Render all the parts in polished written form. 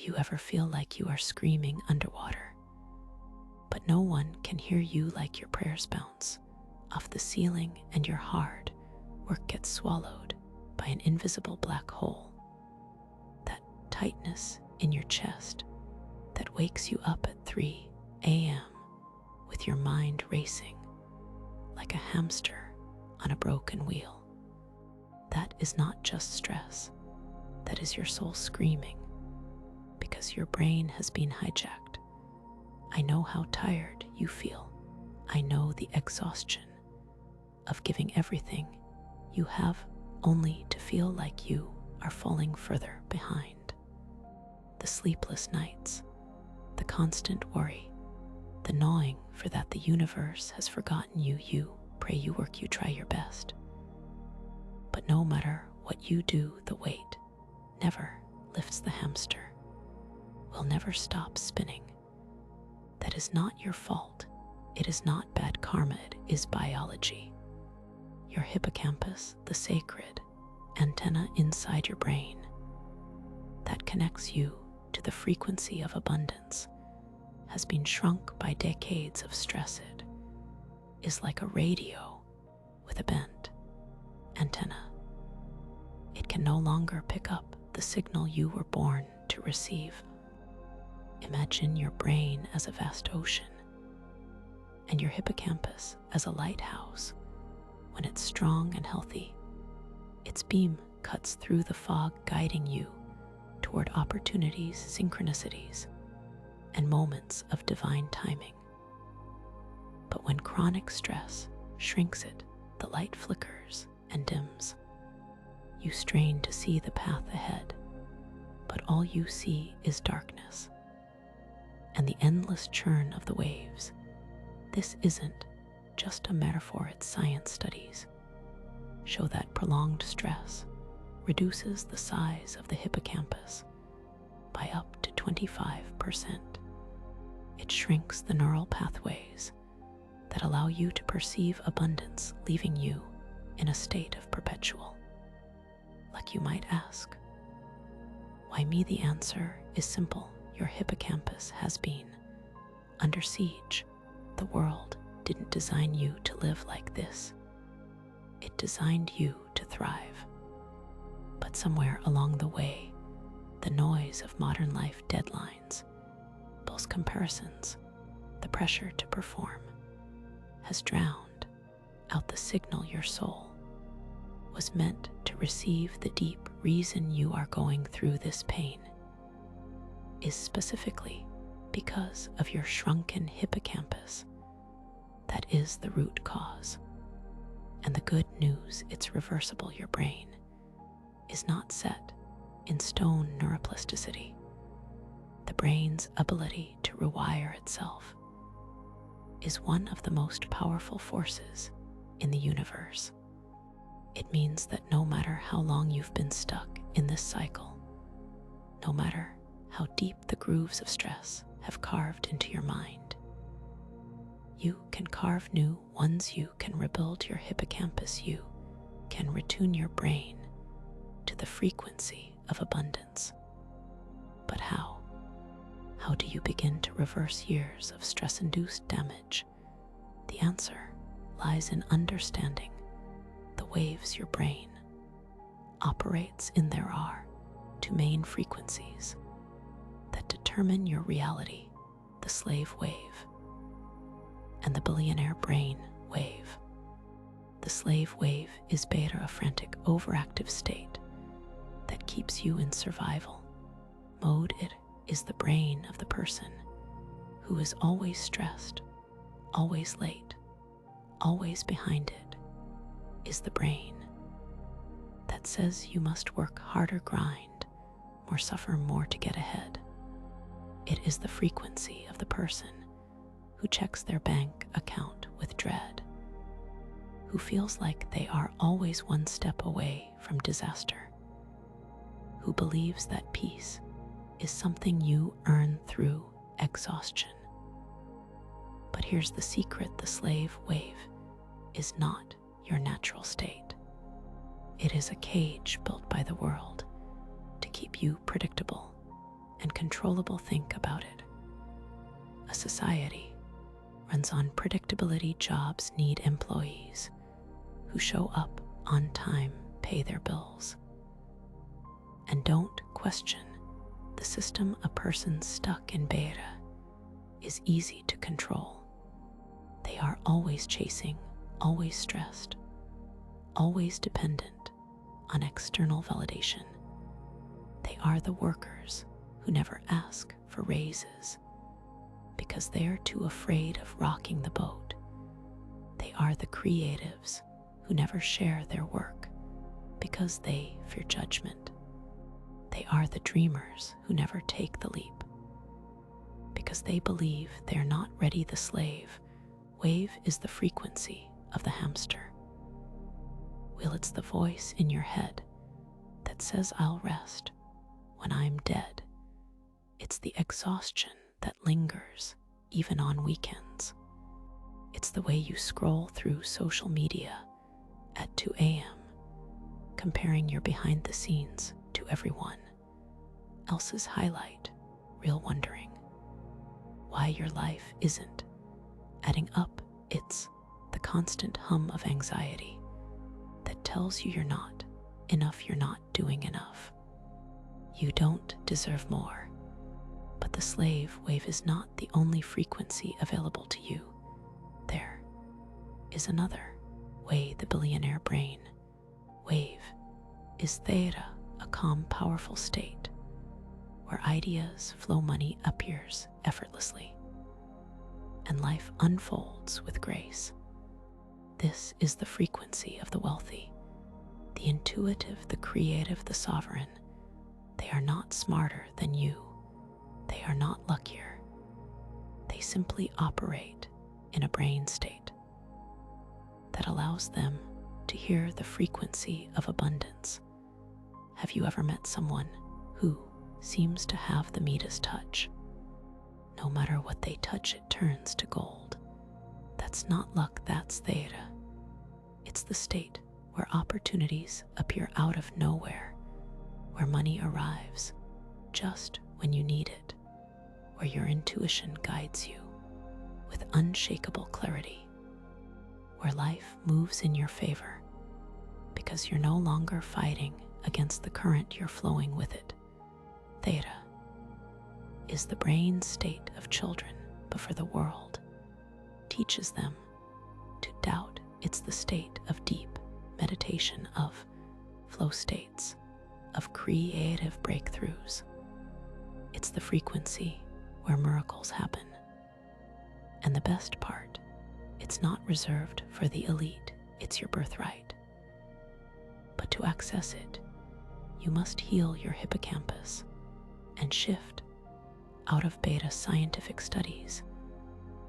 you ever feel like you are screaming underwater, but no one can hear you like your prayers bounce off the ceiling and your hard work gets swallowed by an invisible black hole? That tightness in your chest that wakes you up at 3 a.m. with your mind racing like a hamster on a broken wheel. That is not just stress. That is your soul screaming because your brain has been hijacked. I know how tired you feel. I know the exhaustion of giving everything you have only to feel like you are falling further behind. The sleepless nights, the constant worry, the gnawing for that the universe has forgotten you. You pray, you work, you try your best. But no matter what you do, the weight never lifts the hamster, will never stop spinning. That is not your fault. It is not bad karma. It is biology. Your hippocampus, the sacred antenna inside your brain that connects you to the frequency of abundance, has been shrunk by decades of stress. It is like a radio with a bent antenna. It can no longer pick up the signal you were born to receive. Imagine your brain as a vast ocean and your hippocampus as a lighthouse. When it's strong and healthy, its beam cuts through the fog, guiding you toward opportunities, synchronicities, and moments of divine timing. But when chronic stress shrinks it, the light flickers and dims. You strain to see the path ahead, but all you see is darkness and the endless churn of the waves. This isn't just a metaphor. Its science studies show that prolonged stress reduces the size of the hippocampus by up to 25%. It shrinks the neural pathways that allow you to perceive abundance, leaving you in a state of perpetual lack. You might ask, why me? The answer is simple. Your hippocampus has been under siege. The world didn't design you to live like this. It designed you to thrive. But somewhere along the way, the noise of modern life, deadlines, those comparisons, the pressure to perform, has drowned out the signal your soul was meant to receive. The deep reason you are going through this pain is specifically because of your shrunken hippocampus. That is the root cause. And the good news, it's reversible. Your brain is not set in stone. Neuroplasticity, the brain's ability to rewire itself, is one of the most powerful forces in the universe. It means that no matter how long you've been stuck in this cycle, no matter how deep the grooves of stress have carved into your mind, you can carve new ones. You can rebuild your hippocampus. You can retune your brain to the frequency of abundance. But how? How do you begin to reverse years of stress-induced damage? The answer lies in understanding the waves your brain operates in. There are two main frequencies that determine your reality: the slave wave and the billionaire brain wave. The slave wave is beta, a frantic, overactive state that keeps you in survival mode. It is the brain of the person who is always stressed, always late, always behind. It is the brain that says you must work harder, grind more, suffer more to get ahead. It is the frequency of the person who checks their bank account with dread, who feels like they are always one step away from disaster, who believes that peace is something you earn through exhaustion. But here's the secret: the slave wave is not your natural state. It is a cage built by the world to keep you predictable and controllable think about it. A society runs on predictability. Jobs need employees who show up on time, pay their bills, and don't question the system. A person stuck in beta is easy to control. They are always chasing, always stressed, always dependent on external validation. They are the workers who never ask for raises because they are too afraid of rocking the boat. They are the creatives who never share their work because they fear judgment. They are the dreamers who never take the leap because they believe they are not ready. The slave wave is the frequency of the hamster wheel. It's the voice in your head that says, "I'll rest when I'm dead." It's the exhaustion that lingers even on weekends. It's the way you scroll through social media at 2 a.m., comparing your behind the scenes to everyone else's highlight reel, wondering why your life isn't adding up. It's the constant hum of anxiety that tells you you're not enough, you're not doing enough, you don't deserve more. But the slave wave is not the only frequency available to you. There is another way. The billionaire brain wave is theta, a calm, powerful state where ideas flow, money appears effortlessly, and life unfolds with grace. This is the frequency of the wealthy, the intuitive, the creative, the sovereign. They are not smarter than you. They are not luckier. They simply operate in a brain state that allows them to hear the frequency of abundance. Have you ever met someone who seems to have the Midas touch? No matter what they touch, it turns to gold. That's not luck, that's theta. It's the state where opportunities appear out of nowhere, where money arrives just when you need it, where your intuition guides you with unshakable clarity, where life moves in your favor because you're no longer fighting against the current, you're flowing with it. Theta is the brain state of children before the world teaches them to doubt. It's the state of deep meditation, of flow states, of creative breakthroughs. It's the frequency where miracles happen. And the best part, it's not reserved for the elite, it's your birthright. But to access it, you must heal your hippocampus and shift out of beta. Scientific studies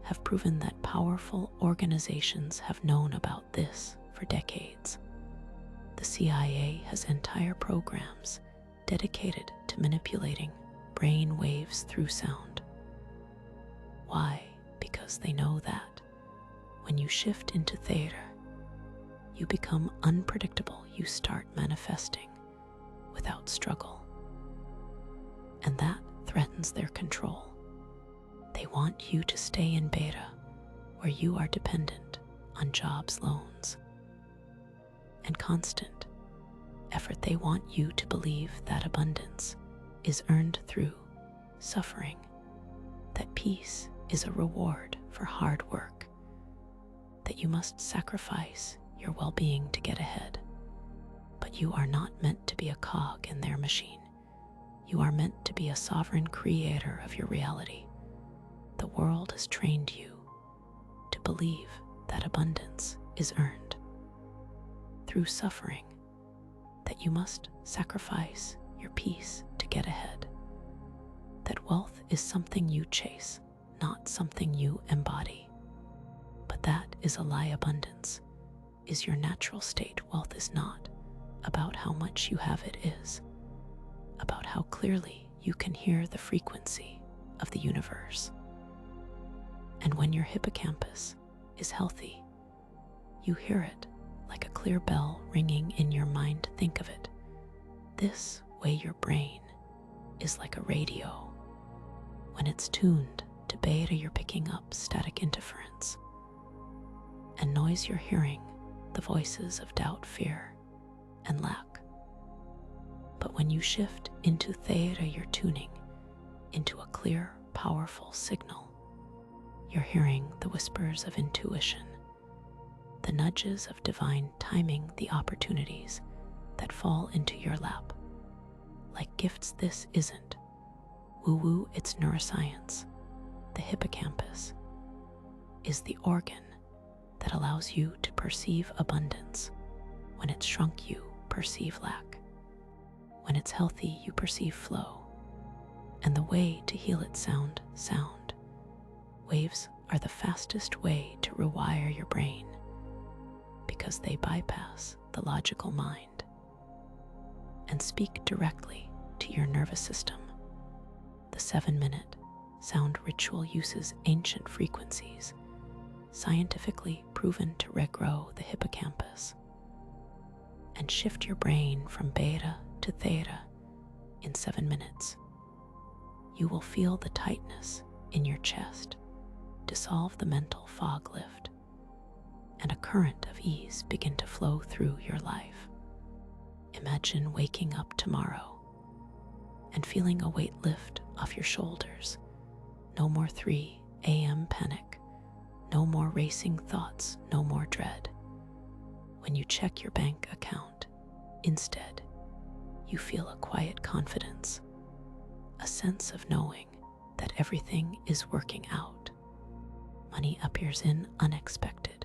have proven that powerful organizations have known about this for decades. The CIA has entire programs dedicated to manipulating brain waves through sound. Why? Because they know that when you shift into theta, you become unpredictable. You start manifesting without struggle. And that threatens their control. They want you to stay in beta, where you are dependent on jobs, loans, and constant effort. They want you to believe that abundance is earned through suffering, that peace is a reward for hard work, that you must sacrifice your well-being to get ahead. But you are not meant to be a cog in their machine. You are meant to be a sovereign creator of your reality. The world has trained you to believe that abundance is earned through suffering, that you must sacrifice your peace to get ahead, that wealth is something you chase, not something you embody. But that is a lie. Abundance is your natural state. Wealth is not about how much you have, it is about how clearly you can hear the frequency of the universe. And when your hippocampus is healthy, you hear it like a clear bell ringing in your mind. Think of it this way: your brain is like a radio. When it's tuned to beta, you're picking up static interference, and noise you're hearing the voices of doubt, fear, and lack. But when you shift into theta, you're tuning into a clear, powerful signal. You're hearing the whispers of intuition, the nudges of divine timing, the opportunities that fall into your lap. Like gifts, this isn't woo-woo, it's neuroscience. The hippocampus is the organ that allows you to perceive abundance. When it's shrunk, you perceive lack. When it's healthy, you perceive flow. And the way to heal it, sound. Waves are the fastest way to rewire your brain because they bypass the logical mind and speak directly to your nervous system. The 7-minute sound ritual uses ancient frequencies, scientifically proven to regrow the hippocampus and shift your brain from beta to theta in 7 minutes. You will feel the tightness in your chest dissolve, the mental fog lift, and a current of ease begin to flow through your life. Imagine waking up tomorrow and feeling a weight lift off your shoulders. No more 3 a.m. panic, no more racing thoughts, no more dread. When you check your bank account, instead, you feel a quiet confidence, a sense of knowing that everything is working out. Money appears in unexpected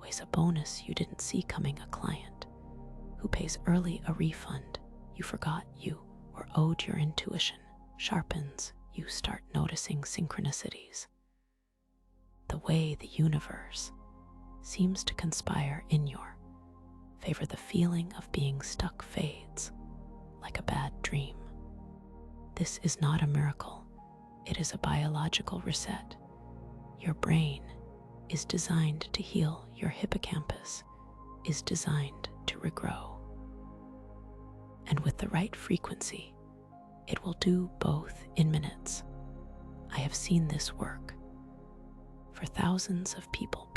ways, a bonus you didn't see coming, a client who pays early, a refund you forgot you were owed. Your intuition sharpens, you start noticing synchronicities. The way the universe seems to conspire in your favor. The feeling of being stuck fades like a bad dream. This is not a miracle, it is a biological reset. Your brain is designed to heal, your hippocampus is designed to regrow. And with the right frequency, it will do both in minutes. I have seen this work for thousands of people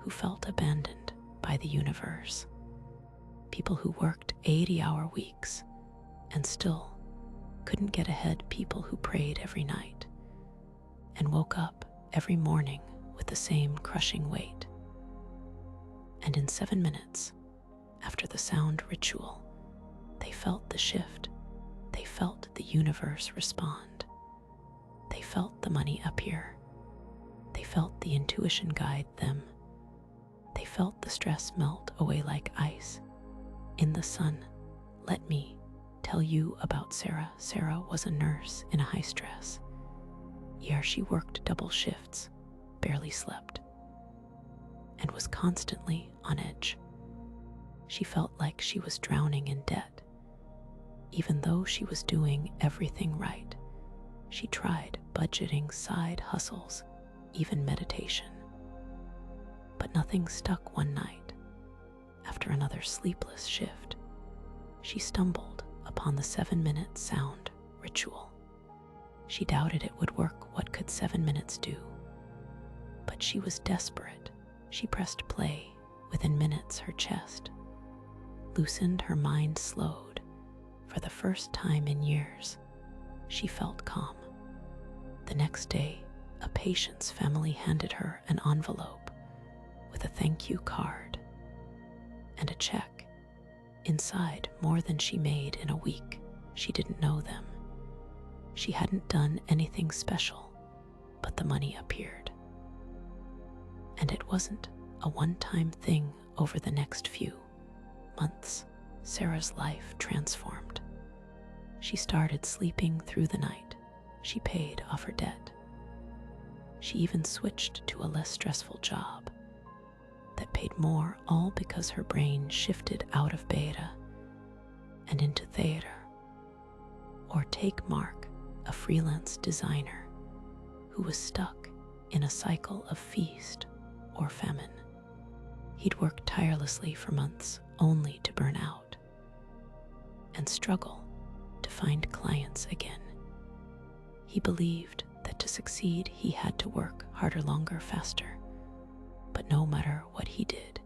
who felt abandoned by the universe, people who worked 80-hour weeks and still couldn't get ahead, people who prayed every night and woke up every morning with the same crushing weight. And in 7 minutes, after the sound ritual, they felt the shift. They felt the universe respond. They felt the money appear. They felt the intuition guide them. They felt the stress melt away like ice in the sun. Let me tell you about Sarah. Sarah was a nurse in a high-stress ER. She worked double shifts, barely slept, and was constantly on edge. She felt like she was drowning in debt. Even though she was doing everything right, she tried budgeting, side hustles, even meditation. But nothing stuck. One night, after another sleepless shift, she stumbled upon the 7-minute sound ritual. She doubted it would work. What could 7 minutes do? But she was desperate. She pressed play. Within minutes, her chest loosened, her mind slowed. For the first time in years, she felt calm. The next day, a patient's family handed her an envelope with a thank you card and a check. Inside, more than she made in a week. She didn't know them. She hadn't done anything special, but the money appeared. And it wasn't a one-time thing. Over the next few months, Sarah's life transformed. She started sleeping through the night. She paid off her debt. She even switched to a less stressful job that paid more, all because her brain shifted out of beta and into theta. Or take Mark, a freelance designer who was stuck in a cycle of feast or famine. He'd worked tirelessly for months only to burn out and struggle to find clients again. He believed that to succeed he had to work harder, longer, faster. But no matter what he did,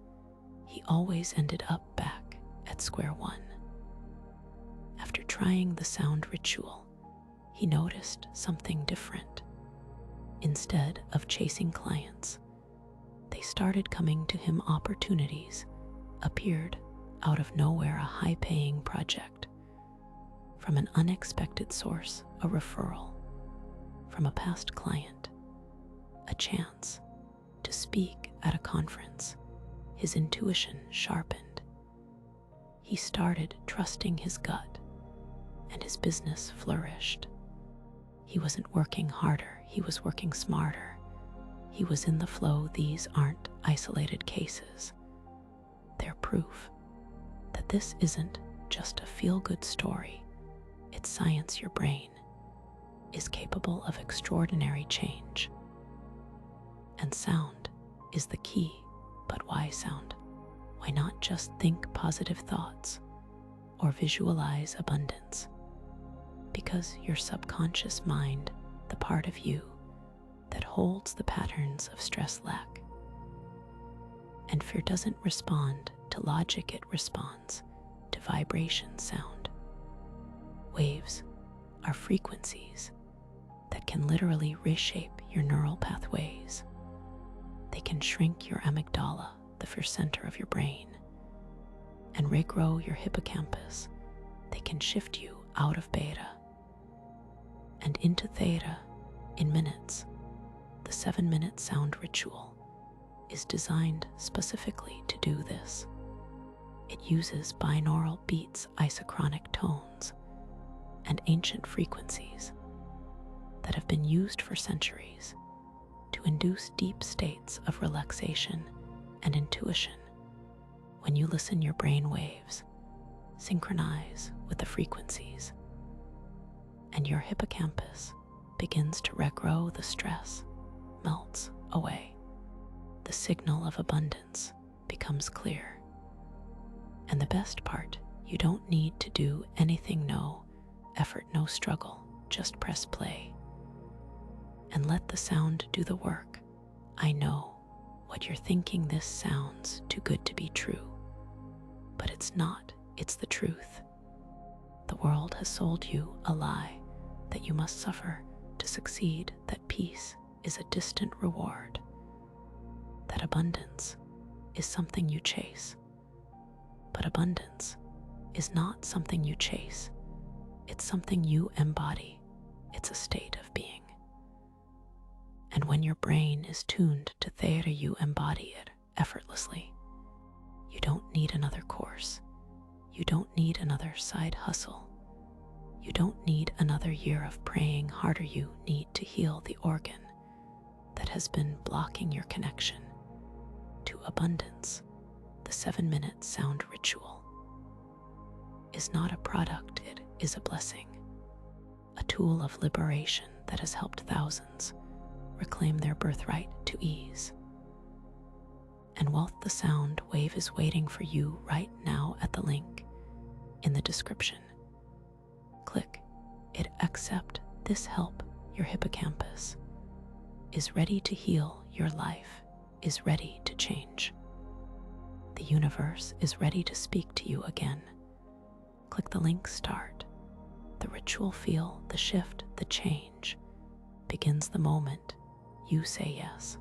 he always ended up back at square one. After trying the sound ritual, he noticed something different. Instead of chasing clients, they started coming to him. Opportunities appeared out of nowhere, a high-paying project from an unexpected source, a referral from a past client, a chance to speak at a conference. His intuition sharpened. He started trusting his gut, and his business flourished. He wasn't working harder, he was working smarter. He was in the flow. These aren't isolated cases. They're proof that this isn't just a feel-good story. It's science. Your brain is capable of extraordinary change. And sound is the key. But why sound? Why not just think positive thoughts or visualize abundance? Because your subconscious mind, the part of you that holds the patterns of stress, lack, and fear, doesn't respond to logic, it responds to vibration. Sound waves are frequencies that can literally reshape your neural pathways. They can shrink your amygdala, the fear center of your brain, and regrow your hippocampus. They can shift you out of beta and into theta in minutes. The 7-minute sound ritual is designed specifically to do this. It uses binaural beats, isochronic tones, and ancient frequencies that have been used for centuries to induce deep states of relaxation and intuition. When you listen, your brain waves synchronize with the frequencies, and your hippocampus begins to regrow. The stress melts away. The signal of abundance becomes clear. And the best part, you don't need to do anything. No effort, no struggle. Just press play and let the sound do the work. I know what you're thinking. This sounds too good to be true. But it's not. It's the truth. The world has sold you a lie that you must suffer to succeed, that peace is a distant reward, that abundance is something you chase. But abundance is not something you chase. It's something you embody. It's a state of being. And when your brain is tuned to theta, you embody it effortlessly. You don't need another course. You don't need another side hustle. You don't need another year of praying harder. You need to heal the organ that has been blocking your connection to abundance. The 7-minute sound ritual is not a product, it is a blessing, a tool of liberation that has helped thousands reclaim their birthright to ease and wealth. The sound wave is waiting for you right now at the link in the description. Click it, accept this help. Your hippocampus is ready to heal. Your life is ready to change. The universe is ready to speak to you again. Click the link, start the ritual, feel the shift. The change begins the moment you say yes.